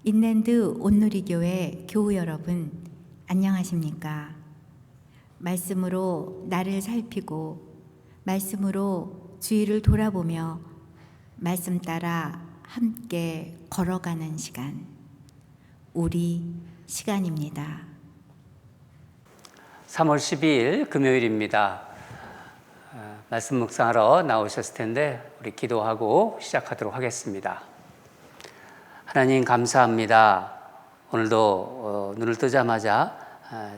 인랜드 온누리교회 교우 여러분, 안녕하십니까? 말씀으로 나를 살피고 말씀으로 주위를 돌아보며 말씀 따라 함께 걸어가는 시간, 우리 시간입니다. 3월 12일 금요일입니다. 말씀 묵상하러 나오셨을 텐데 우리 기도하고 시작하도록 하겠습니다. 하나님 감사합니다. 오늘도 눈을 뜨자마자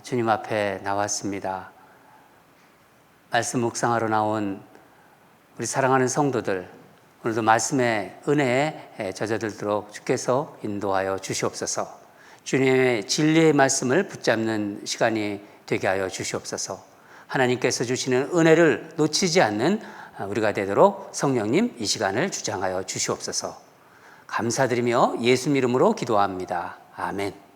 주님 앞에 나왔습니다. 말씀 묵상하러 나온 우리 사랑하는 성도들, 오늘도 말씀의 은혜에 젖어들도록 주께서 인도하여 주시옵소서. 주님의 진리의 말씀을 붙잡는 시간이 되게 하여 주시옵소서. 하나님께서 주시는 은혜를 놓치지 않는 우리가 되도록 성령님 이 시간을 주장하여 주시옵소서. 감사드리며 예수 이름으로 기도합니다. 아멘.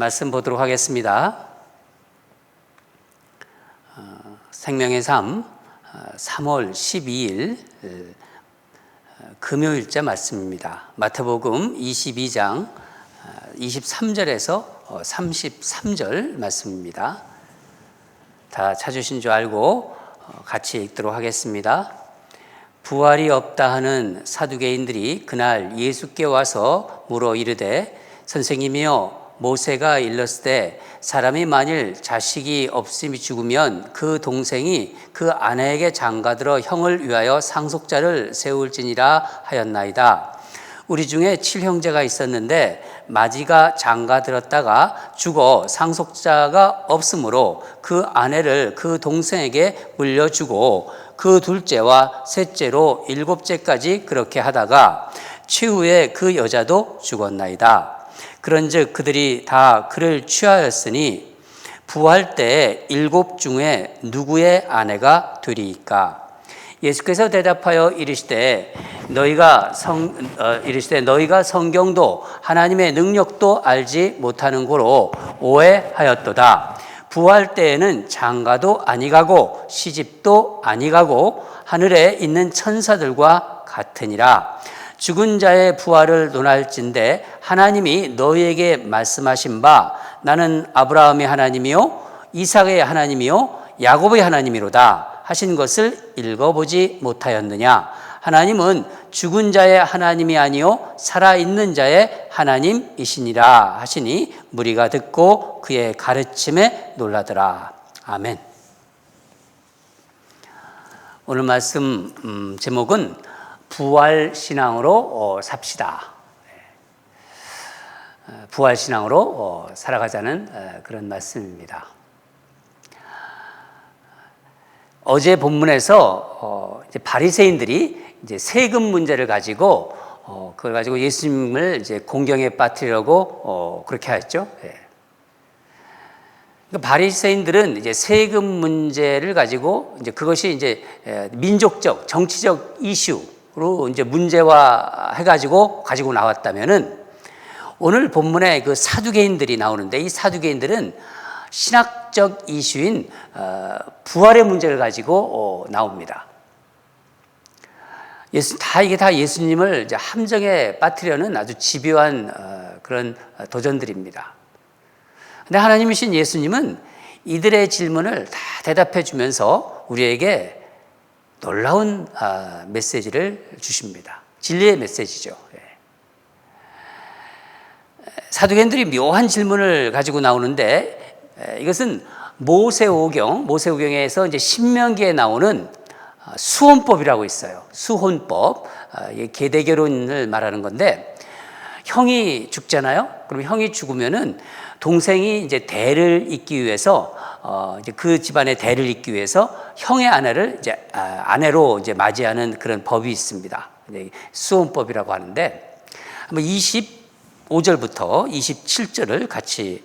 말씀 보도록 하겠습니다. 생명의 삶 3월 12일 금요일자 말씀입니다. 마태복음 22장 23절에서 33절 말씀입니다. 다 찾으신 줄 알고 같이 읽도록 하겠습니다. 부활이 없다 하는 사두개인들이 그날 예수께 와서 물어 이르되 선생님이여 모세가 일렀을 때 사람이 만일 자식이 없음이 죽으면 그 동생이 그 아내에게 장가들어 형을 위하여 상속자를 세울지니라 하였나이다. 우리 중에 7형제가 있었는데 마지가 장가들었다가 죽어 상속자가 없으므로 그 아내를 그 동생에게 물려주고 그 둘째와 셋째로 7째까지 그렇게 하다가 최후에 그 여자도 죽었나이다. 그런즉 그들이 다 그를 취하였으니 부활 때에 7 중에 누구의 아내가 되리이까? 예수께서 대답하여 이르시되 너희가 성경도 하나님의 능력도 알지 못하는 고로 오해하였도다. 부활 때에는 장가도 아니가고 시집도 아니가고 하늘에 있는 천사들과 같으니라. 죽은 자의 부활을 논할진대 하나님이 너희에게 말씀하신 바 나는 아브라함의 하나님이요 이삭의 하나님이요 야곱의 하나님이로다 하신 것을 읽어보지 못하였느냐? 하나님은 죽은 자의 하나님이 아니요 살아있는 자의 하나님이시니라 하시니 무리가 듣고 그의 가르침에 놀라더라. 아멘. 오늘 말씀 제목은 부활신앙으로 삽시다. 부활신앙으로 살아가자는 그런 말씀입니다. 어제 본문에서 이제 바리새인들이 이제 세금 문제를 가지고 그걸 가지고 예수님을 이제 공경에 빠뜨리려고 그렇게 하였죠. 그러니까 바리새인들은 이제 세금 문제를 가지고 이제 그것이 이제 민족적, 정치적 이슈로 이제 문제화 해가지고 가지고 나왔다면은 오늘 본문에 그 사두개인들이 나오는데 이 사두개인들은 신학적 이슈인 부활의 문제를 가지고 나옵니다. 이게 다 예수님을 이제 함정에 빠뜨리려는 아주 집요한 그런 도전들입니다. 근데 하나님이신 예수님은 이들의 질문을 다 대답해 주면서 우리에게 놀라운 메시지를 주십니다. 진리의 메시지죠. 사두개인들이 묘한 질문을 가지고 나오는데 이것은 모세오경에서 이제 신명기에 나오는 수혼법이라고 있어요. 수혼법, 계대결혼을 말하는 건데 형이 죽잖아요. 그럼 형이 죽으면은 동생이 이제 대를 잇기 위해서 이제 그 집안의 대를 잇기 위해서 형의 아내를 이제 아내로 이제 맞이하는 그런 법이 있습니다. 수혼법이라고 하는데 한번 25절부터 27절을 같이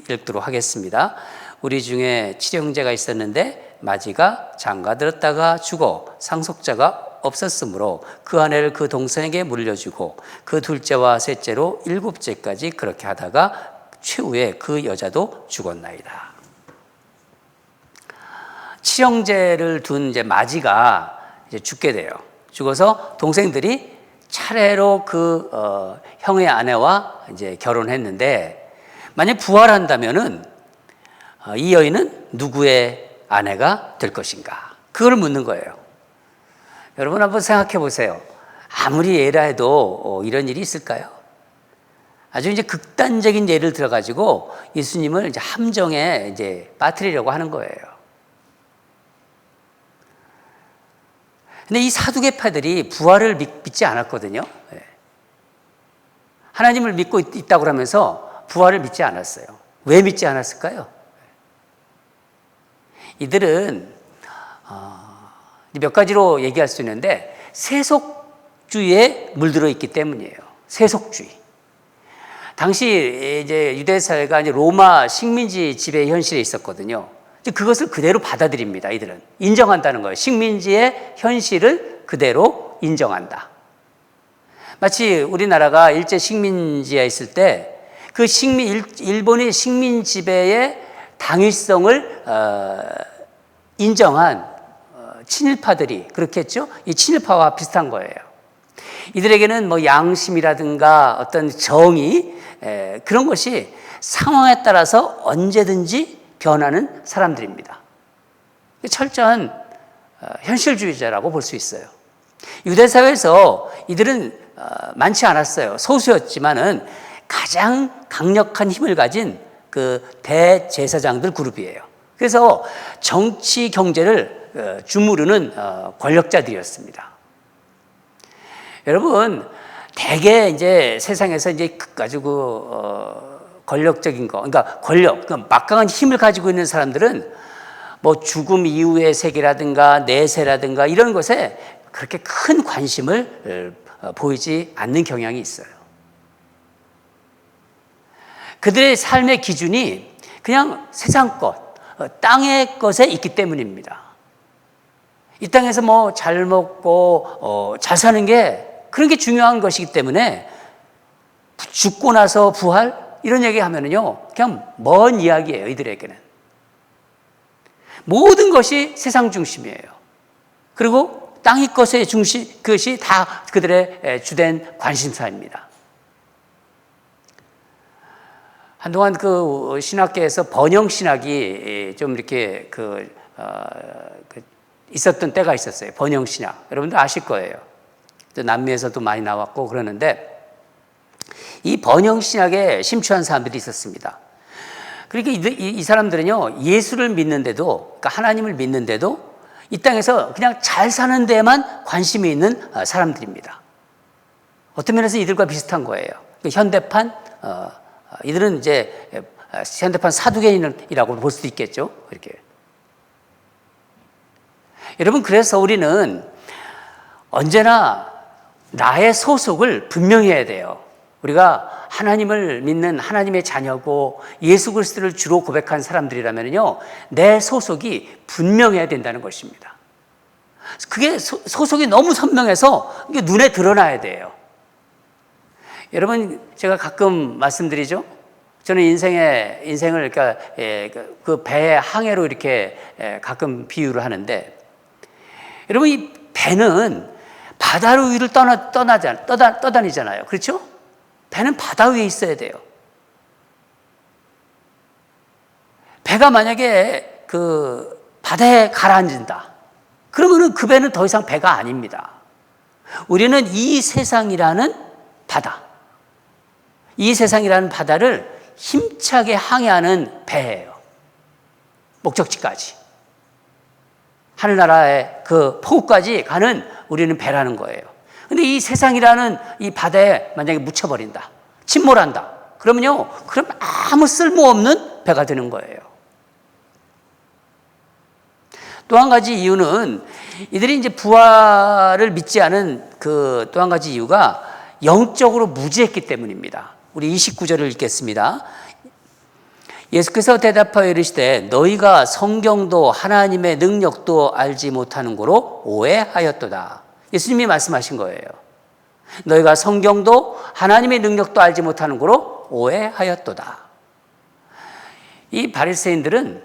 읽도록 하겠습니다. 우리 중에 7형제가 있었는데 마지가 장가들었다가 죽어 상속자가 없었으므로 그 아내를 그 동생에게 물려주고 그 둘째와 셋째로 7째까지 그렇게 하다가 최후에 그 여자도 죽었나이다. 7형제를 둔 이제 마지가 이제 죽게 돼요. 죽어서 동생들이 차례로 그 형의 아내와 이제 결혼했는데 만약 부활한다면은 이 여인은 누구의 아내가 될 것인가? 그걸 묻는 거예요. 여러분 한번 생각해 보세요. 아무리 예라 해도 이런 일이 있을까요? 아주 이제 극단적인 예를 들어가지고 예수님을 이제 함정에 이제 빠뜨리려고 하는 거예요. 근데 이 사두개파들이 부활을 믿지 않았거든요. 하나님을 믿고 있다고 하면서 부활을 믿지 않았어요. 왜 믿지 않았을까요? 이들은 몇 가지로 얘기할 수 있는데 세속주의에 물들어 있기 때문이에요. 세속주의. 당시 이제 유대 사회가 이제 로마 식민지 지배 현실에 있었거든요. 그것을 그대로 받아들입니다. 이들은 인정한다는 거예요. 식민지의 현실을 그대로 인정한다. 마치 우리나라가 일제 식민지에 있을 때 그 일본의 식민 지배의 당위성을 인정한 친일파들이 그렇겠죠. 이 친일파와 비슷한 거예요. 이들에게는 뭐 양심이라든가 어떤 정의 그런 것이 상황에 따라서 언제든지 변하는 사람들입니다. 철저한 현실주의자라고 볼 수 있어요. 유대 사회에서 이들은 많지 않았어요. 소수였지만은 가장 강력한 힘을 가진 그 대제사장들 그룹이에요. 그래서 정치 경제를 주무르는 권력자들이었습니다. 여러분, 대개 이제 세상에서 이제 가지고 권력적인 거, 그러니까 권력, 막강한 힘을 가지고 있는 사람들은 뭐 죽음 이후의 세계라든가 내세라든가 이런 것에 그렇게 큰 관심을 보이지 않는 경향이 있어요. 그들의 삶의 기준이 그냥 세상 것, 땅의 것에 있기 때문입니다. 이 땅에서 뭐 잘 먹고 잘 사는 게 그런 게 중요한 것이기 때문에 죽고 나서 부활 이런 얘기 하면은요 그냥 먼 이야기예요. 이들에게는 모든 것이 세상 중심이에요. 그리고 땅의 것의 중심, 그것이 다 그들의 주된 관심사입니다. 한동안 그 신학계에서 번영 신학이 좀 이렇게 있었던 때가 있었어요. 번영 신학. 여러분들 아실 거예요. 남미에서도 많이 나왔고 그러는데 이 번영 신학에 심취한 사람들이 있었습니다. 그러니까 이 사람들은요 예수를 믿는데도, 그러니까 하나님을 믿는데도 이 땅에서 그냥 잘 사는 데에만 관심이 있는 사람들입니다. 어떤 면에서 이들과 비슷한 거예요. 현대판 이들은 이제 현대판 사두개인이라고 볼 수도 있겠죠. 이렇게. 여러분, 그래서 우리는 언제나 나의 소속을 분명히 해야 돼요. 우리가 하나님을 믿는 하나님의 자녀고 예수 그리스도를 주로 고백한 사람들이라면요, 내 소속이 분명해야 된다는 것입니다. 그게 소속이 너무 선명해서 이게 눈에 드러나야 돼요. 여러분, 제가 가끔 말씀드리죠. 저는 인생을 그러니까 그 배의 항해로 이렇게 가끔 비유를 하는데, 여러분 이 배는 바다 위를 떠다니잖아요. 그렇죠? 배는 바다 위에 있어야 돼요. 배가 만약에 그 바다에 가라앉는다. 그러면은 그 배는 더 이상 배가 아닙니다. 우리는 이 세상이라는 바다, 이 세상이라는 바다를 힘차게 항해하는 배예요. 목적지까지. 하늘나라의 그 포구까지 가는 우리는 배라는 거예요. 근데 이 세상이라는 이 바다에 만약에 묻혀버린다, 침몰한다, 그러면 아무 쓸모없는 배가 되는 거예요. 또 한 가지 이유는 이들이 이제 부활을 믿지 않은 그 또 한 가지 이유가 영적으로 무지했기 때문입니다. 우리 29절을 읽겠습니다. 예수께서 대답하여 이르시되 너희가 성경도 하나님의 능력도 알지 못하는 고로 오해하였도다. 예수님이 말씀하신 거예요. 너희가 성경도 하나님의 능력도 알지 못하는 고로 오해하였도다. 이 바리새인들은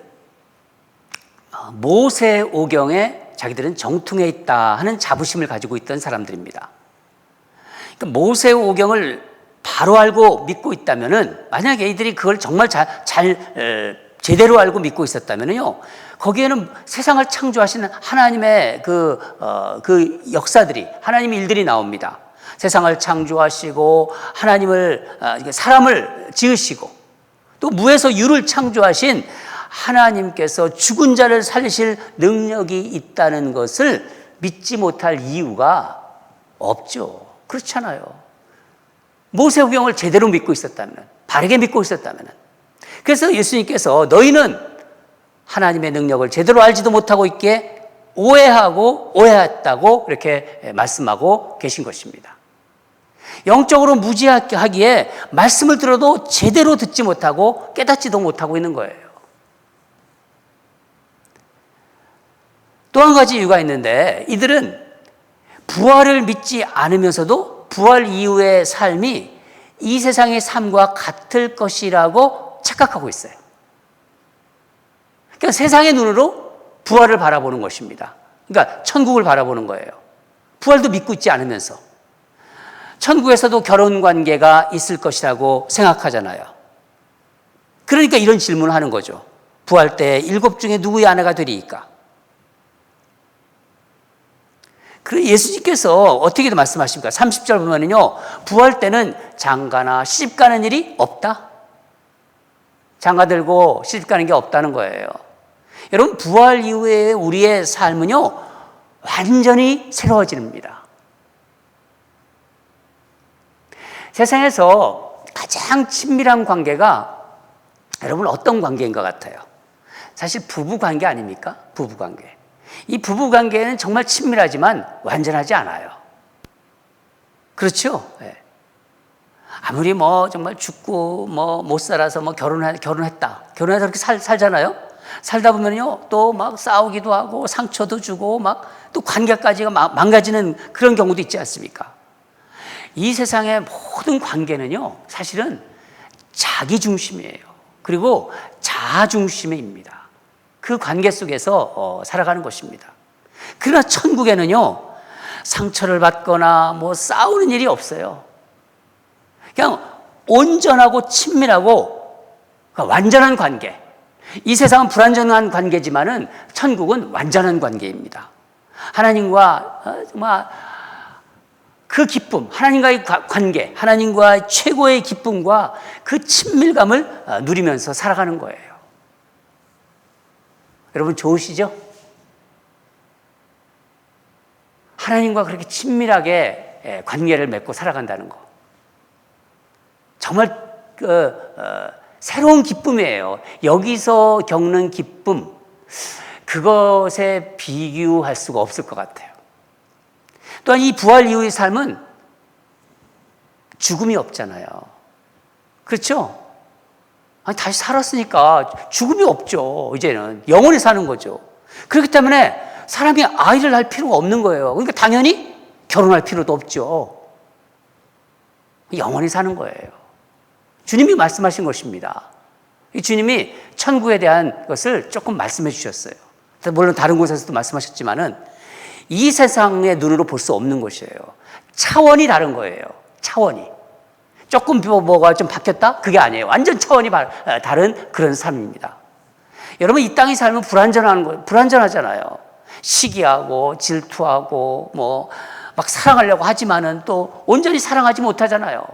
모세 오경에 자기들은 정통해 있다 하는 자부심을 가지고 있던 사람들입니다. 그러니까 모세 오경을 바로 알고 믿고 있다면은, 만약에 이들이 그걸 정말 제대로 알고 믿고 있었다면요, 거기에는 세상을 창조하신 하나님의 그 역사들이, 하나님의 일들이 나옵니다. 세상을 창조하시고 하나님을 사람을 지으시고 또 무에서 유를 창조하신 하나님께서 죽은 자를 살리실 능력이 있다는 것을 믿지 못할 이유가 없죠. 그렇잖아요. 모세오경을 제대로 믿고 있었다면, 바르게 믿고 있었다면. 그래서 예수님께서 너희는 하나님의 능력을 제대로 알지도 못하고 있기에 오해하고 오해했다고 이렇게 말씀하고 계신 것입니다. 영적으로 무지하기에 말씀을 들어도 제대로 듣지 못하고 깨닫지도 못하고 있는 거예요. 또 한 가지 이유가 있는데, 이들은 부활을 믿지 않으면서도 부활 이후의 삶이 이 세상의 삶과 같을 것이라고 착각하고 있어요. 그러니까 세상의 눈으로 부활을 바라보는 것입니다. 그러니까 천국을 바라보는 거예요. 부활도 믿고 있지 않으면서. 천국에서도 결혼 관계가 있을 것이라고 생각하잖아요. 그러니까 이런 질문을 하는 거죠. 부활 때 7 중에 누구의 아내가 되리이까? 그래서 예수님께서 어떻게 말씀하십니까? 30절 보면은요, 부활 때는 장가나 시집 가는 일이 없다. 장가 들고 시집 가는 게 없다는 거예요. 여러분, 부활 이후에 우리의 삶은요, 완전히 새로워집니다. 세상에서 가장 친밀한 관계가 여러분 어떤 관계인 것 같아요? 사실 부부 관계 아닙니까? 부부 관계. 이 부부 관계는 정말 친밀하지만 완전하지 않아요. 그렇죠? 네. 아무리 정말 죽고 못 살아서 결혼했다. 결혼해서 그렇게 살잖아요? 살다 보면요, 또 싸우기도 하고 상처도 주고 또 관계까지가 망가지는 그런 경우도 있지 않습니까? 이 세상의 모든 관계는요, 사실은 자기 중심이에요. 그리고 자아 중심입니다. 그 관계 속에서 살아가는 것입니다. 그러나 천국에는요, 상처를 받거나 싸우는 일이 없어요. 그냥 온전하고 친밀하고 완전한 관계. 이 세상은 불완전한 관계지만은 천국은 완전한 관계입니다. 하나님과 정말 그 기쁨, 하나님과의 관계, 하나님과 최고의 기쁨과 그 친밀감을 누리면서 살아가는 거예요. 여러분 좋으시죠? 하나님과 그렇게 친밀하게 관계를 맺고 살아간다는 거. 정말 새로운 기쁨이에요. 여기서 겪는 기쁨, 그것에 비교할 수가 없을 것 같아요. 또한 이 부활 이후의 삶은 죽음이 없잖아요. 그렇죠? 다시 살았으니까 죽음이 없죠. 이제는 영원히 사는 거죠. 그렇기 때문에 사람이 아이를 낳을 필요가 없는 거예요. 그러니까 당연히 결혼할 필요도 없죠. 영원히 사는 거예요. 주님이 말씀하신 것입니다. 이 주님이 천국에 대한 것을 조금 말씀해 주셨어요. 물론 다른 곳에서도 말씀하셨지만은 이 세상의 눈으로 볼 수 없는 것이에요. 차원이 다른 거예요. 차원이. 조금 뭐가 좀 바뀌었다? 그게 아니에요. 완전 차원이 다른 그런 삶입니다. 여러분, 이 땅의 삶은 불완전하잖아요. 시기하고 질투하고 막 사랑하려고 하지만은 또 온전히 사랑하지 못하잖아요.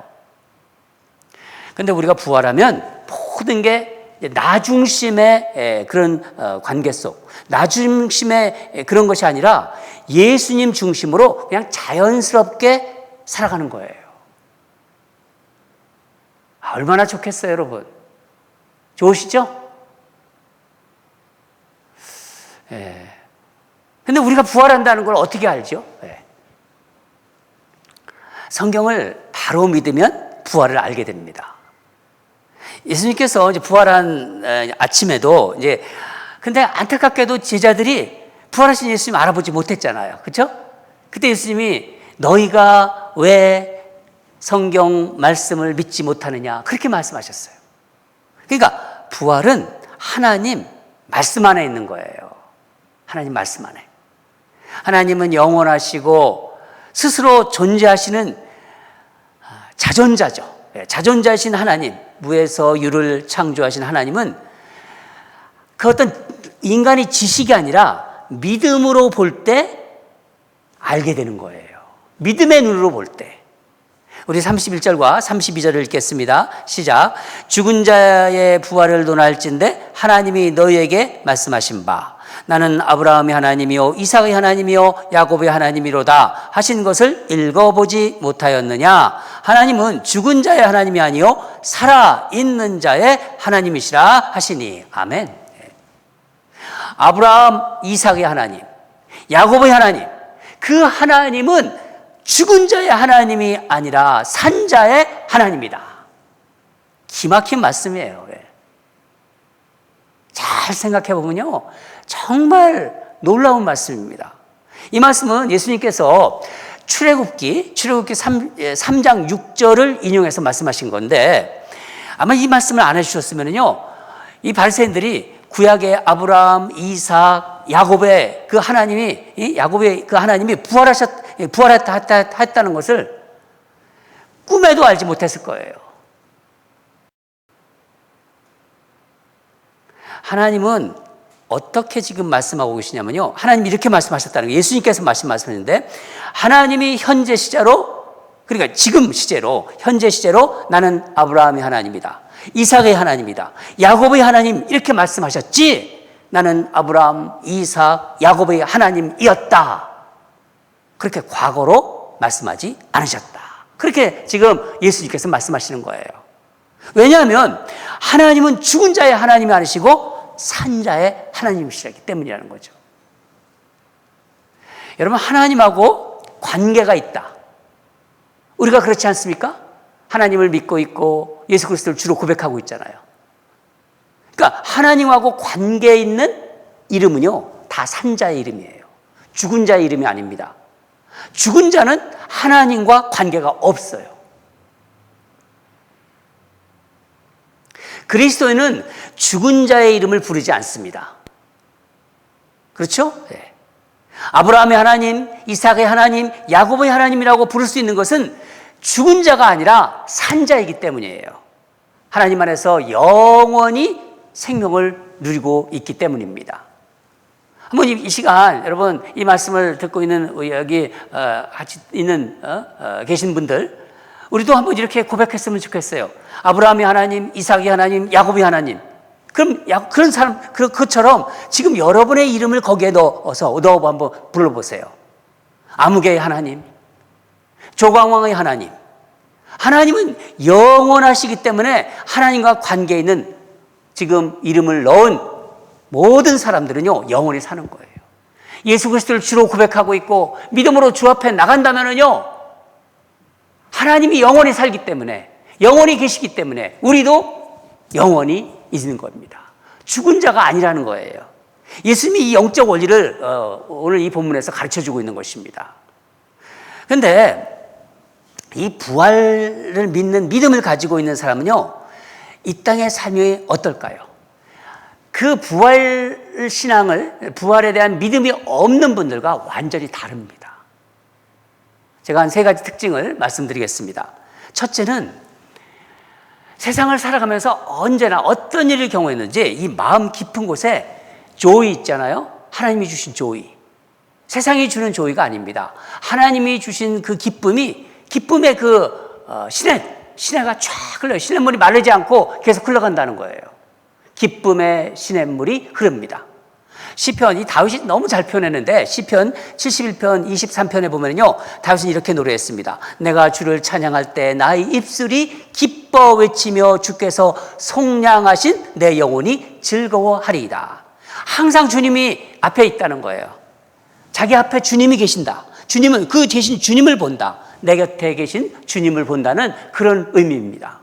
근데 우리가 부활하면 모든 게 나 중심의 그런 관계 속, 나 중심의 그런 것이 아니라 예수님 중심으로 그냥 자연스럽게 살아가는 거예요. 얼마나 좋겠어요, 여러분. 좋으시죠? 예. 근데 우리가 부활한다는 걸 어떻게 알죠? 예. 성경을 바로 믿으면 부활을 알게 됩니다. 예수님께서 이제 부활한 아침에도 근데 안타깝게도 제자들이 부활하신 예수님 알아보지 못했잖아요. 그렇죠? 그때 예수님이 너희가 왜 성경 말씀을 믿지 못하느냐 그렇게 말씀하셨어요. 그러니까 부활은 하나님 말씀 안에 있는 거예요. 하나님 말씀 안에. 하나님은 영원하시고 스스로 존재하시는 자존자죠. 자존자이신 하나님, 무에서 유를 창조하신 하나님은 그 어떤 인간의 지식이 아니라 믿음으로 볼 때 알게 되는 거예요. 믿음의 눈으로 볼 때. 우리 31절과 32절을 읽겠습니다. 시작. 죽은 자의 부활을 논할진대 하나님이 너희에게 말씀하신 바 나는 아브라함의 하나님이요 이삭의 하나님이요 야곱의 하나님이로다 하신 것을 읽어보지 못하였느냐. 하나님은 죽은 자의 하나님이 아니요 살아있는 자의 하나님이시라 하시니. 아멘. 아브라함, 이삭의 하나님, 야곱의 하나님, 그 하나님은 죽은 자의 하나님이 아니라 산 자의 하나님이다. 기막힌 말씀이에요. 잘 생각해 보면요, 정말 놀라운 말씀입니다. 이 말씀은 예수님께서 출애굽기 3장 6절을 인용해서 말씀하신 건데, 아마 이 말씀을 안 해주셨으면요, 이 바리새인들이 구약의 아브라함, 이삭, 야곱의 그 하나님이 부활했다는 것을 꿈에도 알지 못했을 거예요. 하나님은 어떻게 지금 말씀하고 계시냐면요, 하나님이 이렇게 말씀하셨다는 거예요. 예수님께서 말씀하셨는데, 하나님이 현재 시제로, 그러니까 지금 시제로, 현재 시제로 나는 아브라함의 하나님이다, 이삭의 하나님이다, 야곱의 하나님, 이렇게 말씀하셨지, 나는 아브라함, 이삭, 야곱의 하나님이었다, 그렇게 과거로 말씀하지 않으셨다. 그렇게 지금 예수님께서 말씀하시는 거예요. 왜냐하면 하나님은 죽은 자의 하나님이 아니시고 산 자의 하나님이시기 때문이라는 거죠. 여러분, 하나님하고 관계가 있다. 우리가 그렇지 않습니까? 하나님을 믿고 있고 예수 그리스도를 주로 고백하고 있잖아요. 그러니까 하나님하고 관계 있는 이름은요, 다 산 자의 이름이에요. 죽은 자의 이름이 아닙니다. 죽은 자는 하나님과 관계가 없어요. 그리스도인은 죽은 자의 이름을 부르지 않습니다. 그렇죠? 네. 아브라함의 하나님, 이삭의 하나님, 야곱의 하나님이라고 부를 수 있는 것은 죽은 자가 아니라 산 자이기 때문이에요. 하나님 안에서 영원히 생명을 누리고 있기 때문입니다. 한번 이 시간 여러분, 이 말씀을 듣고 있는 여기 같이 있는 계신 분들, 우리도 한번 이렇게 고백했으면 좋겠어요. 아브라함의 하나님, 이삭의 하나님, 야곱의 하나님. 그럼 그런 사람, 그처럼 지금 여러분의 이름을 거기에 넣어서 한번 불러보세요. 아무개의 하나님, 조광왕의 하나님. 하나님은 영원하시기 때문에 하나님과 관계 있는 지금 이름을 넣은 모든 사람들은요, 영원히 사는 거예요. 예수 그리스도를 주로 고백하고 있고 믿음으로 주 앞에 나간다면은요, 하나님이 영원히 살기 때문에, 영원히 계시기 때문에 우리도 영원히 있는 겁니다. 죽은 자가 아니라는 거예요. 예수님이 이 영적 원리를 오늘 이 본문에서 가르쳐주고 있는 것입니다. 그런데 이 부활을 믿는 믿음을 가지고 있는 사람은요, 이 땅의 삶이 어떨까요? 그 부활 신앙을, 부활에 대한 믿음이 없는 분들과 완전히 다릅니다. 제가 한 3가지 특징을 말씀드리겠습니다. 첫째는 세상을 살아가면서 언제나 어떤 일을 경험했는지 이 마음 깊은 곳에 조이 있잖아요. 하나님이 주신 조이. 세상이 주는 조이가 아닙니다. 하나님이 주신 그 기쁨의 그 시내가 쫙 흘러요. 시냇물이 마르지 않고 계속 흘러간다는 거예요. 기쁨의 시냇물이 흐릅니다. 시편, 이 다윗이 너무 잘 표현했는데 시편 71편 23편에 보면요, 다윗은 이렇게 노래했습니다. 내가 주를 찬양할 때 나의 입술이 기뻐 외치며 주께서 속량하신 내 영혼이 즐거워하리이다. 항상 주님이 앞에 있다는 거예요. 자기 앞에 주님이 계신다. 주님은 그 대신 주님을 본다. 내 곁에 계신 주님을 본다는 그런 의미입니다.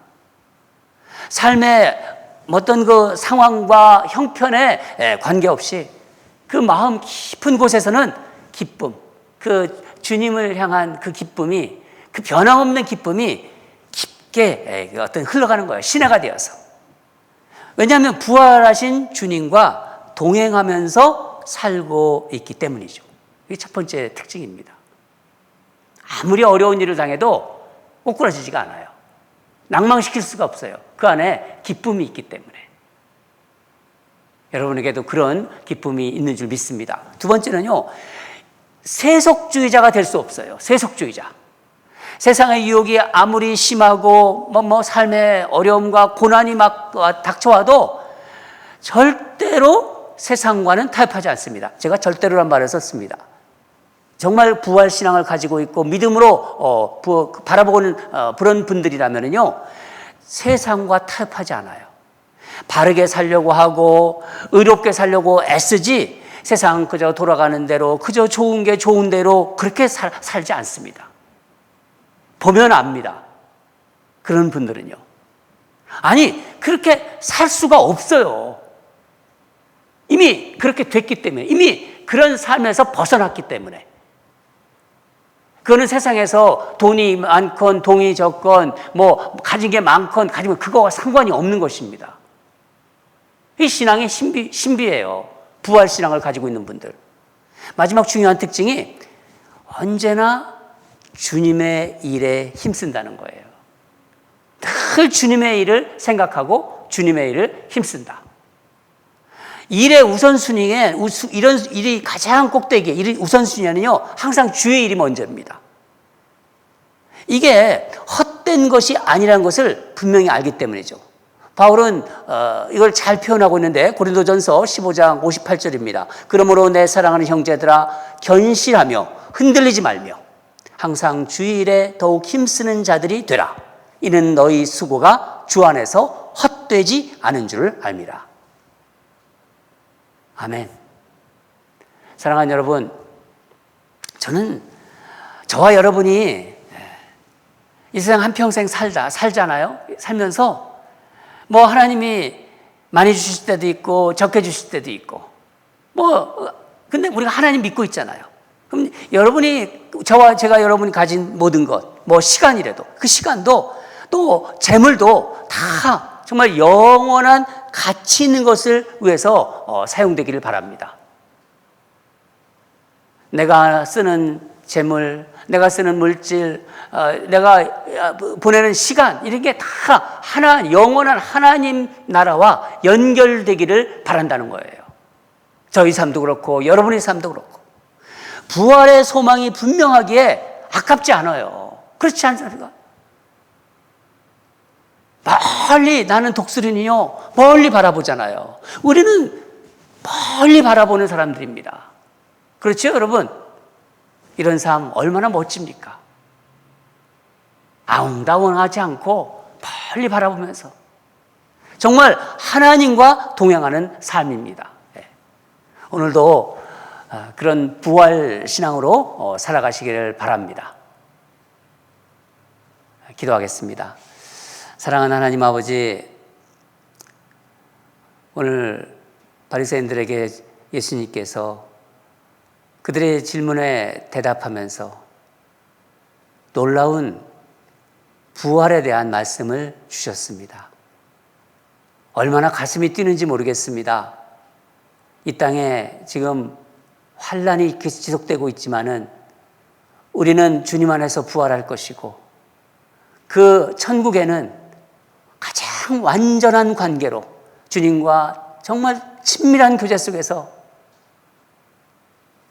삶의 어떤 그 상황과 형편에 관계없이 그 마음 깊은 곳에서는 기쁨, 그 주님을 향한 그 기쁨이, 그 변함없는 기쁨이 깊게 어떤 흘러가는 거예요. 시내가 되어서. 왜냐하면 부활하신 주님과 동행하면서 살고 있기 때문이죠. 이게 첫 번째 특징입니다. 아무리 어려운 일을 당해도 꼬꾸라지지가 않아요. 낭망시킬 수가 없어요. 그 안에 기쁨이 있기 때문에. 여러분에게도 그런 기쁨이 있는 줄 믿습니다. 두 번째는요, 세속주의자가 될 수 없어요. 세속주의자. 세상의 유혹이 아무리 심하고 삶의 어려움과 고난이 막 닥쳐와도 절대로 세상과는 타협하지 않습니다. 제가 절대로란 말을 썼습니다. 정말 부활신앙을 가지고 있고 믿음으로 바라보는 그런 분들이라면요, 세상과 타협하지 않아요. 바르게 살려고 하고 의롭게 살려고 애쓰지, 세상 그저 돌아가는 대로, 그저 좋은 게 좋은 대로 그렇게 살지 않습니다. 보면 압니다. 그런 분들은요. 아니, 그렇게 살 수가 없어요. 이미 그렇게 됐기 때문에, 이미 그런 삶에서 벗어났기 때문에. 그거는 세상에서 돈이 많건 돈이 적건 뭐 가진 게 많건 가지면 그거와 상관이 없는 것입니다. 이 신앙의 신비예요. 부활 신앙을 가지고 있는 분들. 마지막 중요한 특징이 언제나 주님의 일에 힘쓴다는 거예요. 늘 주님의 일을 생각하고 주님의 일을 힘쓴다. 일의 우선순위에 이런 일이 가장 꼭대기에 일의 우선순위에는요 항상 주의 일이 먼저입니다. 이게 헛된 것이 아니라는 것을 분명히 알기 때문이죠. 바울은 이걸 잘 표현하고 있는데 고린도전서 15장 58절입니다. 그러므로 내 사랑하는 형제들아 견실하며 흔들리지 말며 항상 주의 일에 더욱 힘쓰는 자들이 되라. 이는 너희 수고가 주 안에서 헛되지 않은 줄을 알미라. 아멘. 사랑하는 여러분, 저와 여러분이 이 세상 한평생 살잖아요. 살면서 뭐 하나님이 많이 주실 때도 있고 적게 주실 때도 있고 근데 우리가 하나님 믿고 있잖아요. 그럼 제가 여러분이 가진 모든 것, 뭐 시간이라도 그 시간도 또 재물도 다 정말 영원한 가치 있는 것을 위해서 사용되기를 바랍니다. 내가 쓰는 재물, 내가 쓰는 물질, 내가 보내는 시간 이런 게 다 영원한 하나님 나라와 연결되기를 바란다는 거예요. 저희 삶도 그렇고 여러분의 삶도 그렇고 부활의 소망이 분명하기에 아깝지 않아요. 그렇지 않습니까? 멀리 나는 독수리는요 멀리 바라보잖아요. 우리는 멀리 바라보는 사람들입니다. 그렇죠 여러분? 이런 삶 얼마나 멋집니까? 아웅다웅하지 않고 멀리 바라보면서 정말 하나님과 동행하는 삶입니다. 오늘도 그런 부활 신앙으로 살아가시기를 바랍니다. 기도하겠습니다. 사랑하는 하나님 아버지, 오늘 바리새인들에게 예수님께서 그들의 질문에 대답하면서 놀라운 부활에 대한 말씀을 주셨습니다. 얼마나 가슴이 뛰는지 모르겠습니다. 이 땅에 지금 환란이 지속되고 있지만은 우리는 주님 안에서 부활할 것이고 그 천국에는 가장 완전한 관계로 주님과 정말 친밀한 교제 속에서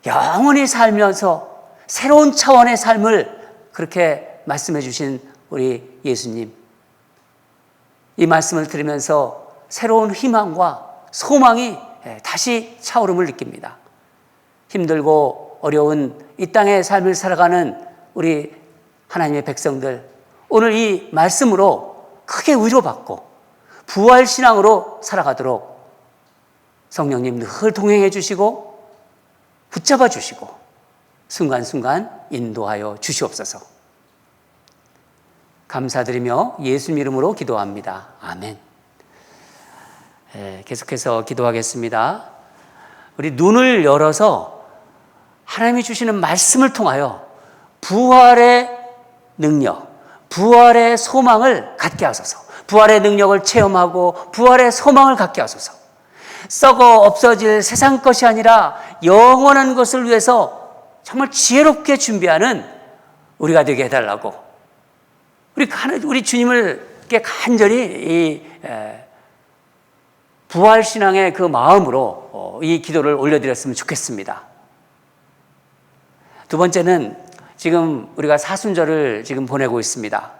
영원히 살면서 새로운 차원의 삶을 그렇게 말씀해 주신 우리 예수님, 이 말씀을 들으면서 새로운 희망과 소망이 다시 차오름을 느낍니다. 힘들고 어려운 이 땅의 삶을 살아가는 우리 하나님의 백성들, 오늘 이 말씀으로 크게 위로받고 부활신앙으로 살아가도록 성령님 늘 동행해 주시고 붙잡아 주시고 순간순간 인도하여 주시옵소서. 감사드리며 예수님 이름으로 기도합니다. 아멘. 계속해서 기도하겠습니다. 우리 눈을 열어서 하나님이 주시는 말씀을 통하여 부활의 능력, 부활의 소망을 갖게 하소서. 부활의 능력을 체험하고 부활의 소망을 갖게 하소서. 썩어 없어질 세상 것이 아니라 영원한 것을 위해서 정말 지혜롭게 준비하는 우리가 되게 해달라고 우리 주님을 간절히 이 부활신앙의 그 마음으로 이 기도를 올려드렸으면 좋겠습니다. 두 번째는 지금 우리가 사순절을 지금 보내고 있습니다.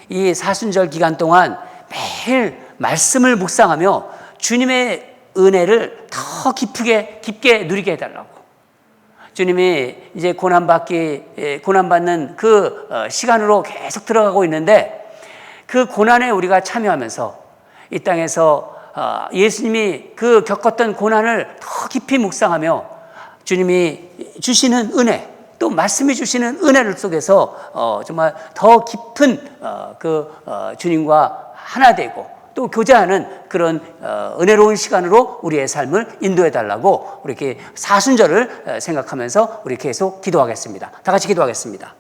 이 사순절 기간 동안 매일 말씀을 묵상하며 주님의 은혜를 더 깊게 누리게 해달라고. 주님이 이제 고난받는 그 시간으로 계속 들어가고 있는데 그 고난에 우리가 참여하면서 이 땅에서 예수님이 그 겪었던 고난을 더 깊이 묵상하며 주님이 주시는 은혜, 또 말씀이 주시는 은혜를 속에서 정말 더 깊은 주님과 하나 되고 또 교제하는 그런 은혜로운 시간으로 우리의 삶을 인도해 달라고 우리 이렇게 사순절을 생각하면서 우리 계속 기도하겠습니다. 다 같이 기도하겠습니다.